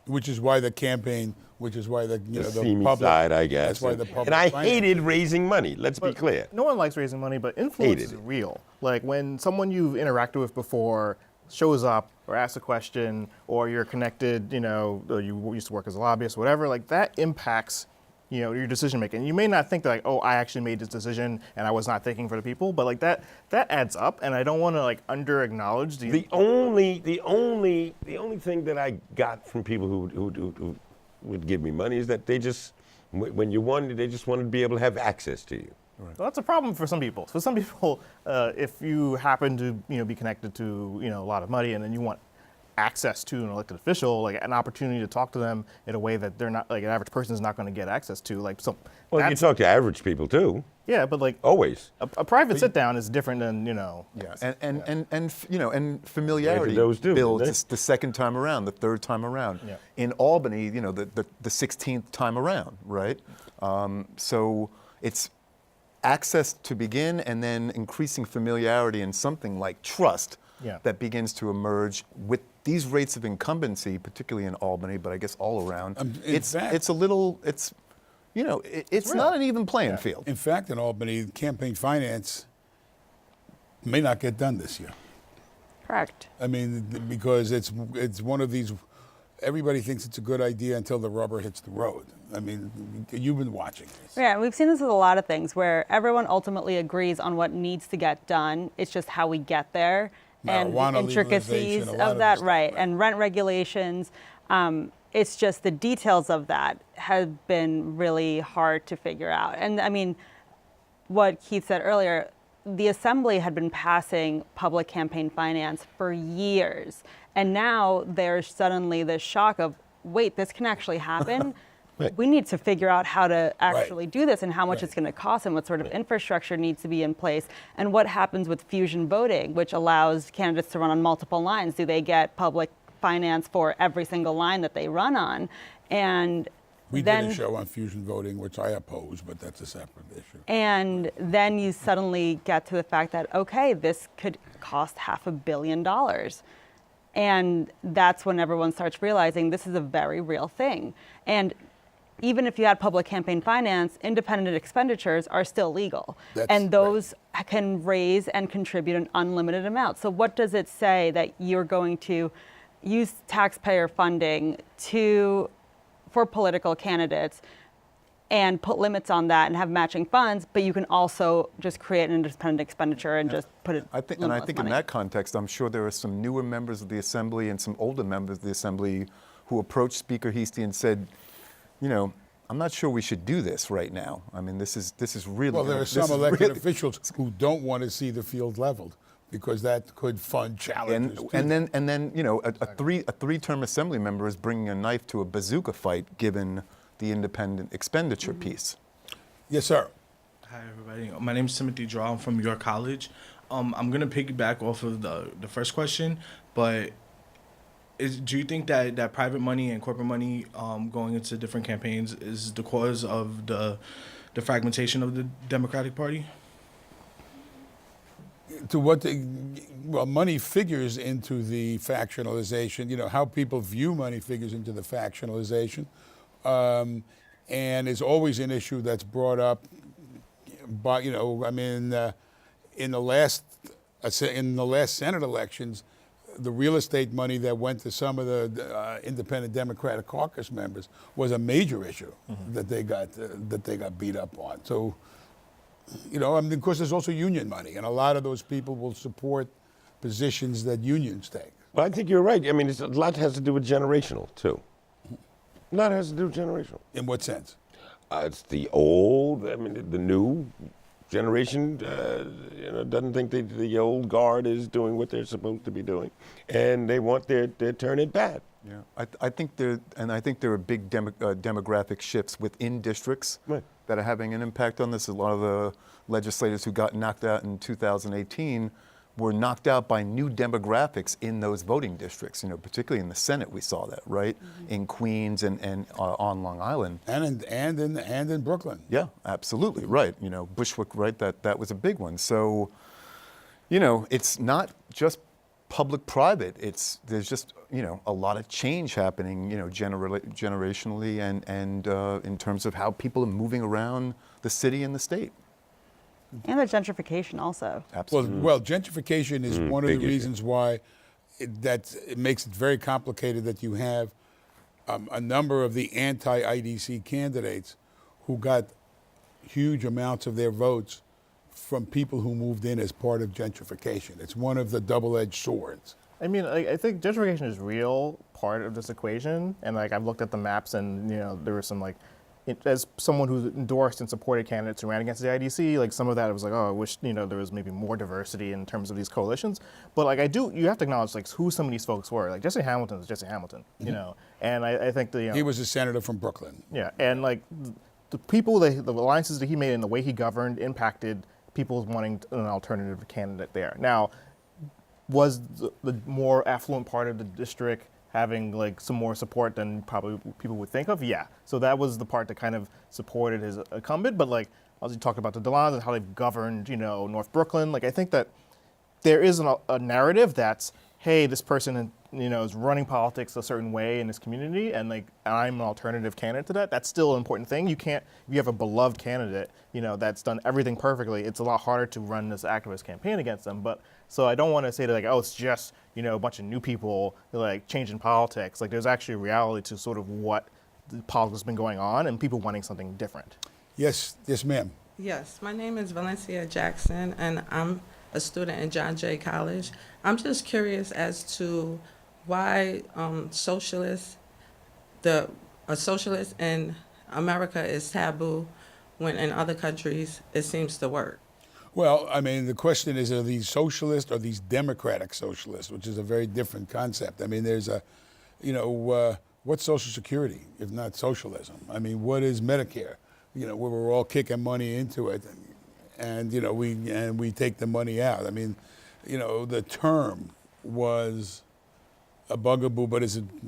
Which is why the campaign, which is why the the the seamy public. side, I guess. That's why the public. and I finance- hated raising money. Let's be But clear. No one likes raising money, but influence Hated is it. real. Like when someone you've interacted with before shows up or asks a question, or you're connected, you know, or you used to work as a lobbyist, whatever, like that impacts, you know, your decision making. You may not think that like, oh, I actually made this decision and I was not thinking for the people, but like that adds up, and I don't want to like under acknowledge The only thing that I got from people who would give me money is that they just, when you wanted, they just wanted to be able to have access to you. Well, that's a problem for some people. For some people, if you happen to be connected to a lot of money, and then you want access to an elected official, like an opportunity to talk to them in a way that they're not, like an average person is not going to get access to. Like so, Well, you that's, talk to average people too, yeah, but like always. a private sit down is different than Yeah, and familiarity those do, builds didn't the second time around, the third time around. Yeah. In Albany, the 16th time around, right? So it's access to begin, and then increasing familiarity and something like trust Yeah. that begins to emerge with these rates of incumbency, particularly in Albany, but I guess all around. in fact- It's a little, it's real. not an even playing field. In fact, in Albany, campaign finance may not get done this year. Correct. I mean, because it's one of these. Everybody thinks it's a good idea until the rubber hits the road. I mean, you've been watching this. Yeah, we've seen this with a lot of things where everyone ultimately agrees on what needs to get done. It's just how we get there and the Marijuana intricacies legalization, a lot of of that, this stuff, right? right. And rent regulations. It's just the details of that have been really hard to figure out. And I mean, what Keith said earlier, the Assembly had been passing public campaign finance for years. And now there's suddenly this shock of, wait, this can actually happen? Right. We need to figure out how to actually do this and how much Right. it's going to cost and what sort of infrastructure needs to be in place and what happens with fusion voting, which allows candidates to run on multiple lines. Do they get public finance for every single line that they run on? And We then did a show on fusion voting, which I oppose, but that's a separate issue. and then you suddenly get to the fact that, okay, this could cost $500 million. And that's when everyone starts realizing this is a very real thing. And even if you had public campaign finance, independent expenditures are still legal. That's And those can raise and contribute an unlimited amount. So what does it say that you're going to use taxpayer funding for political candidates and put limits on that and have matching funds, but you can also just create an independent expenditure and just put it. I think limit in money. that context, I'm sure there are some newer members of the Assembly and some older members of the Assembly who approached Speaker Heastie and said, I'm not sure we should do this right now. I mean, this is really. Well, there are this some is elected really- officials who don't want to see the field leveled because that could fund challenges. to and them. then a three-term Assembly member is bringing a knife to a bazooka fight, given the independent expenditure piece. Yes, sir. Hi, everybody. My name is Timothy Draw. I'm from York College. I'm going to piggyback off of the first question, but do you think that private money and corporate money going into different campaigns is the cause of the fragmentation of the Democratic Party? To what money figures into the factionalization. How people view money figures into the factionalization, and is always an issue that's brought up. By in the last Senate elections, the real estate money that went to some of the independent Democratic caucus members was a major issue that they got beat up on. So. Of course, there's also union money, and a lot of those people will support positions that unions take. Well, I think you're right. I mean, a lot has to do with generational, too. A lot has to do with generational. In what sense? it's the old. I mean, the new generation, doesn't think the old guard is doing what they're supposed to be doing, and they want their turn at bat. Yeah, I think there are big demographic shifts within districts Right. that are having an impact on this. A lot of the legislators who got knocked out in 2018 were knocked out by new demographics in those voting districts. Particularly in the Senate, we saw that, right? In Queens and on Long Island. And in Brooklyn. Yeah, absolutely, right. Bushwick, right? That was a big one. So, it's not just public-private. There's just a lot of change happening, generationally and in terms of how people are moving around the city and the state. And the gentrification also. Absolutely. Well, gentrification is one of the big issue. reasons why it makes it very complicated that you have a number of the anti-IDC candidates who got huge amounts of their votes from people who moved in as part of gentrification. It's one of the double-edged swords. I mean, I think gentrification is a real part of this equation, and I've looked at the maps, and there was some as someone who endorsed and supported candidates who ran against the IDC, some of that was I wish there was maybe more diversity in terms of these coalitions. But you have to acknowledge who some of these folks were. Jesse Hamilton is Jesse Hamilton, and I think He was a senator from Brooklyn. yeah, and the people, the alliances that he made and the way he governed impacted people wanting an alternative candidate there. Now, was the more affluent part of the district having some more support than probably people would think of? Yeah. So that was the part that kind of supported his incumbent. But as you talked about the Delons and how they've governed, North Brooklyn, I think that there is a narrative that's, hey, this person, is running politics a certain way in this community, and I'm an alternative candidate to that. That's still an important thing. You can't, if you have a beloved candidate, that's done everything perfectly, it's a lot harder to run this activist campaign against them. But so I don't want to say that oh, it's just a bunch of new people changing politics. There's actually a reality to sort of what the politics has been going on, and people wanting something different. Yes, ma'am. Yes, my name is Valencia Jackson, and I'm a student at John Jay College. I'm just curious as to why a socialist in America is taboo when in other countries it seems to work. Well, I mean, the question is, are these socialist or these democratic socialists, which is a very different concept. I mean, there's what's Social Security if not socialism? I mean, what is Medicare? Where we're all kicking money into it, and we take the money out. I mean, the term was a bugaboo, but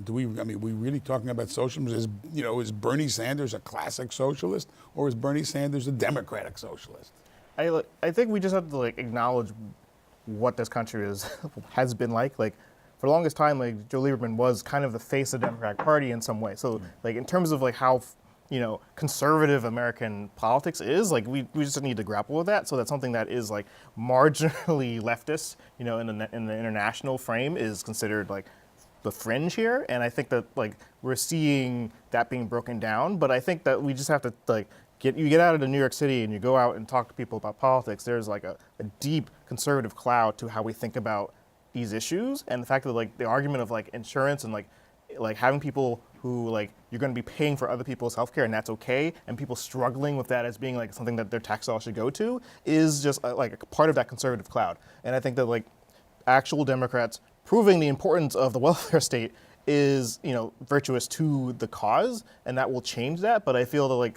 we really talking about socialism? Is Bernie Sanders a classic socialist, or is Bernie Sanders a democratic socialist? I think we just have to acknowledge what this country has been like. For the longest time, Joe Lieberman was kind of the face of the Democratic Party in some way. So in terms of how conservative American politics is, we just need to grapple with that. So that's something that is marginally leftist, in the international frame is considered the fringe here. And I think that we're seeing that being broken down. But I think that we just have to you get out of New York City and you go out and talk to people about politics. There's a deep conservative cloud to how we think about these issues, and the fact that the argument of insurance and having people who you're going to be paying for other people's healthcare and that's okay, and people struggling with that as being something that their tax dollars should go to is just a part of that conservative cloud. And I think that actual Democrats proving the importance of the welfare state is virtuous to the cause, and that will change that. But I feel that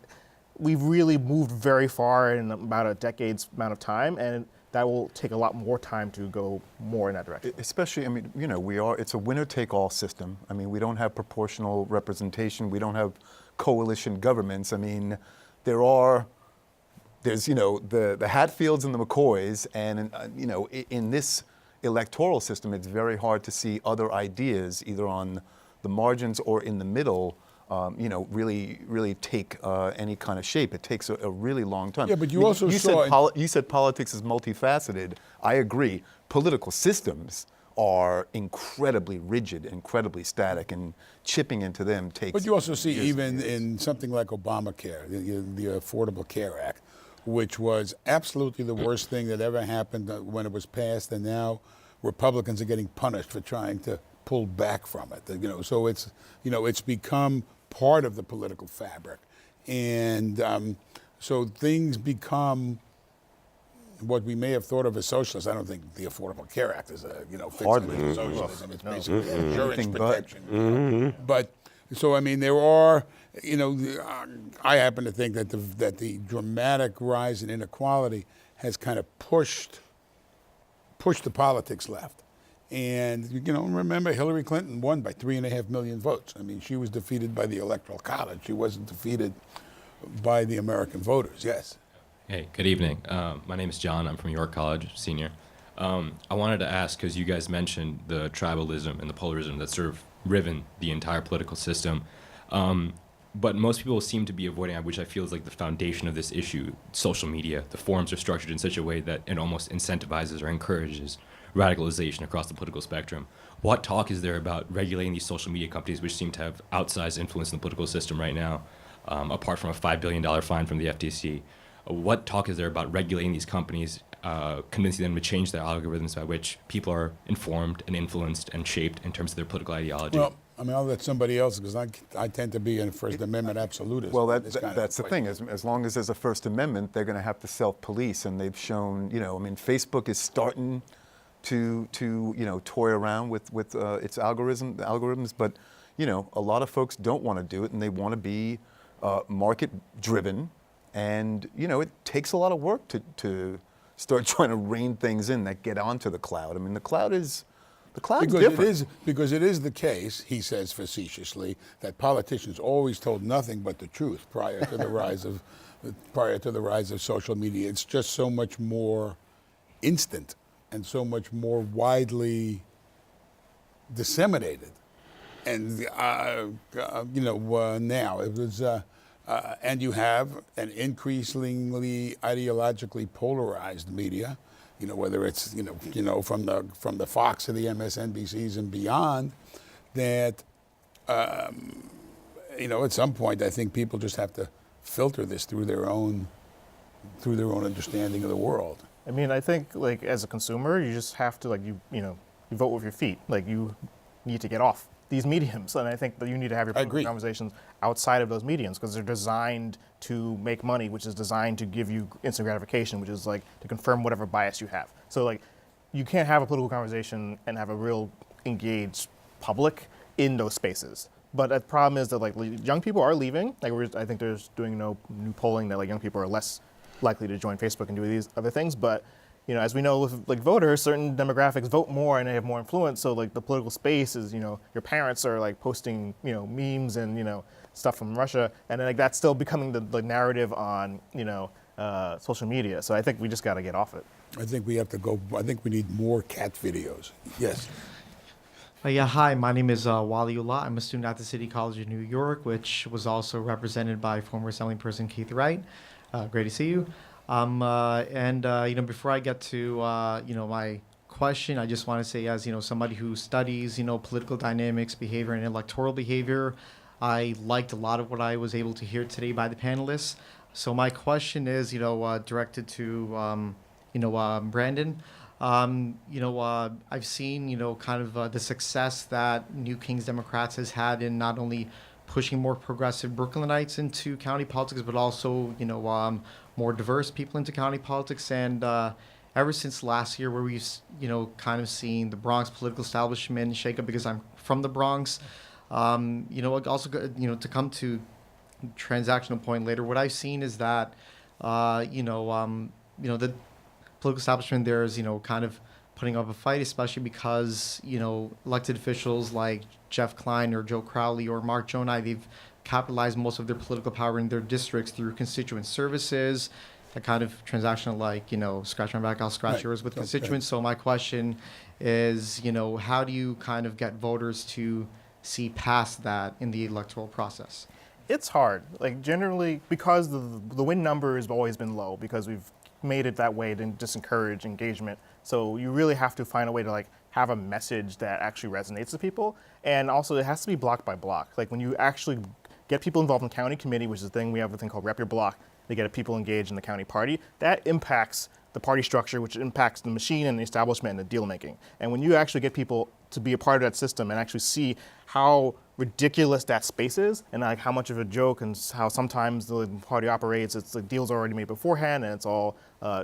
we've really moved very far in about a decade's amount of time, and that will take a lot more time to go more in that direction. Especially, it's a winner-take-all system. I mean, we don't have proportional representation. We don't have coalition governments. I mean, there's the Hatfields and the McCoys, and, in this electoral system, it's very hard to see other ideas, either on the margins or in the middle, really take any kind of shape. It takes a really long time. Yeah, but you also saw... You said politics is multifaceted. I agree. Political systems are incredibly rigid, incredibly static, and chipping into them takes... But you also see years even and years. in something like Obamacare, the Affordable Care Act, which was absolutely the worst thing that ever happened when it was passed, and now Republicans are getting punished for trying to pull back from it. So it's become part of the political fabric. And so things become what we may have thought of as socialist. I don't think the Affordable Care Act is a fixing Hardly. socialism. It's basically insurance Anything but. protection. But so I mean, there are I happen to think that the dramatic rise in inequality has kind of pushed the politics left. And remember, Hillary Clinton won by 3.5 million votes. I mean, she was defeated by the Electoral College. She wasn't defeated by the American voters. Yes. Hey, good evening. My name is John. I'm from York College, senior. I wanted to ask, because you guys mentioned the tribalism and the polarism that's sort of riven the entire political system. But most people seem to be avoiding it, which I feel is like the foundation of this issue, social media. The forums are structured in such a way that it almost incentivizes or encourages radicalization across the political spectrum. What talk is there about regulating these social media companies, which seem to have outsized influence in the political system right now, apart from a $5 billion fine from the FTC? What talk is there about regulating these companies, convincing them to change their algorithms by which people are informed and influenced and shaped in terms of their political ideology? Well, I mean, I'll let somebody else, because I tend to be a First Amendment absolutist. Well, on this kind of that's the thing. question. As long as there's a First Amendment, they're going to have to self-police, and they've shown. I mean, Facebook is starting to toy around with its algorithms, but a lot of folks don't want to do it, and they want to be market-driven, and it takes a lot of work to start trying to rein things in that get onto the cloud. I mean, the cloud's different. Because it is the case, he says facetiously, that politicians always told nothing but the truth prior to the rise of social media. It's just so much more instant and so much more widely disseminated. And now it was, and you have an increasingly ideologically polarized media. Whether it's from the Fox to the MSNBCs and beyond, that at some point I think people just have to filter this through their own understanding of the world. I mean, I think like as a consumer, you just have to you vote with your feet. Like you need to get off these mediums, and I think that you need to have your political conversations outside of those mediums because they're designed to make money, which is designed to give you instant gratification, which is like to confirm whatever bias you have. So like, you can't have a political conversation and have a real engaged public in those spaces. But the problem is that like young people are leaving. I think there's doing new polling that like young people are less likely to join Facebook and do these other things. But as we know with like voters, certain demographics vote more and they have more influence. So like the political space is, your parents are like posting, memes and, stuff from Russia. And then like that's still becoming the narrative on, social media. So I think we just got to get off it. I think we need more cat videos. Yes. Yeah, hi, my name is Waliullah. I'm a student at the City College of New York, which was also represented by former Assemblyperson Keith Wright. Great to see you. Before I get to, my question, I just want to say as, somebody who studies, political dynamics, behavior, and electoral behavior, I liked a lot of what I was able to hear today by the panelists. So my question is, directed to, Brandon. I've seen, kind of the success that New Kings Democrats has had in not only pushing more progressive Brooklynites into county politics, but also, more diverse people into county politics. And ever since last year, where we've, kind of seen the Bronx political establishment shake up, because I'm from the Bronx, also, to come to transactional point later, what I've seen is that, the political establishment there is, kind of putting up a fight, especially because, elected officials like Jeff Klein or Joe Crowley or Mark Jonai, they've capitalized most of their political power in their districts through constituent services, that kind of transactional, like, scratch my back, I'll scratch yours with constituents. So my question is, how do you kind of get voters to see past that in the electoral process? It's hard. Like generally, because the win number has always been low, because we've made it that way to disencourage engagement. So you really have to find a way to like have a message that actually resonates with people. And also it has to be block by block. Like when you actually get people involved in county committee, which is a thing, we have a thing called Rep Your Block, to get people engaged in the county party, that impacts the party structure, which impacts the machine and the establishment and the deal making. And when you actually get people to be a part of that system and actually see how ridiculous that space is, and like how much of a joke and how sometimes the party operates. It's like deals already made beforehand, and it's all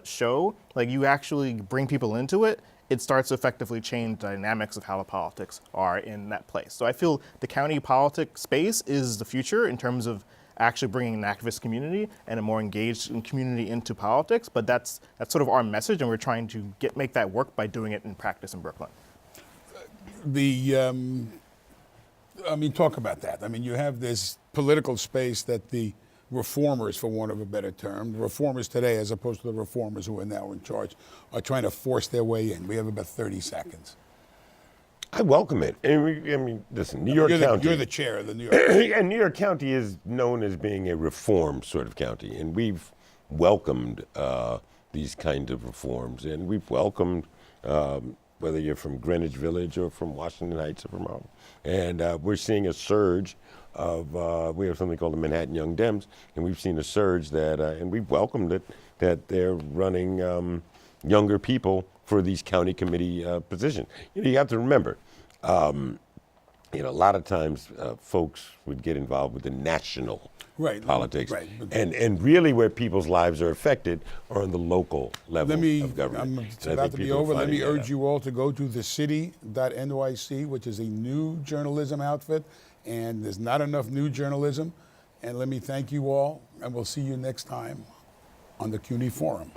show. Like you actually bring people into it, it starts to effectively change the dynamics of how the politics are in that place. So I feel the county politics space is the future in terms of actually bringing an activist community and a more engaged community into politics. But that's sort of our message, and we're trying to make that work by doing it in practice in Brooklyn. Talk about that. I mean, you have this political space that the reformers, for want of a better term, the reformers today, as opposed to the reformers who are now in charge, are trying to force their way in. We have about 30 seconds. I welcome it. Listen, New York County. You're the chair of the New York. And New York County is known as being a reform sort of county, and we've welcomed these kind of reforms, and we've welcomed whether you're from Greenwich Village or from Washington Heights or from Harlem. And we're seeing a surge of, we have something called the Manhattan Young Dems, and we've seen a surge that, and we've welcomed it, that they're running younger people for these county committee positions. You have to remember, a lot of times folks would get involved with the national politics, and really where people's lives are affected are on the local level of government. It's about to be over. Let me urge you all to go to thecity.nyc, which is a new journalism outfit, and there's not enough new journalism. And let me thank you all, and we'll see you next time on the CUNY Forum.